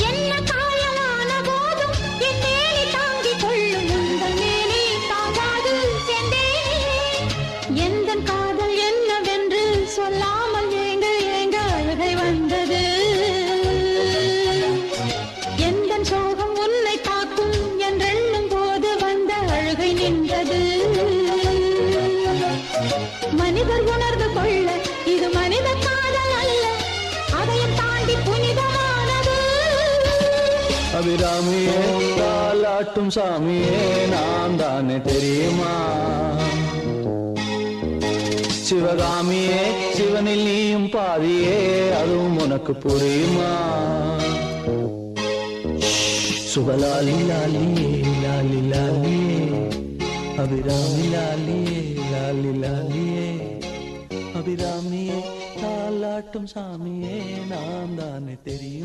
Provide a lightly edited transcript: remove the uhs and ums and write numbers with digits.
என்ன காயலான போதும் என் மேனி தாங்கிக் கொள்ளும் உங்கள் மேனி தாங்காது சென்றேனே. எந்தன் காதல் என்னவென்று சொல்லாமல் ஏங்க ஏங்க அழுகை வந்தது. எந்தன் சோகம் உன்னை தாக்கும் என்றெண்ணும் போது வந்த அழுகை நின்றது. மனிதர் உணர்ந்து கொள்ள இது மனித காதல் அல்ல, அதையும் தாண்டி புனிதமானது. அபிராமியே தாலாட்டும் சாமியே நான் தானே தெரியுமா? சிவகாமியே சிவனில் நீயும் பாதியே அதுவும் உனக்கு புரியுமா? சுபலாலி லாலியே லாலி லாலியே அபிராமி லாலியே லாலி லாலியே அபிராமியே தாலாட்டும் சாமியே நான் தானே தெரியும்.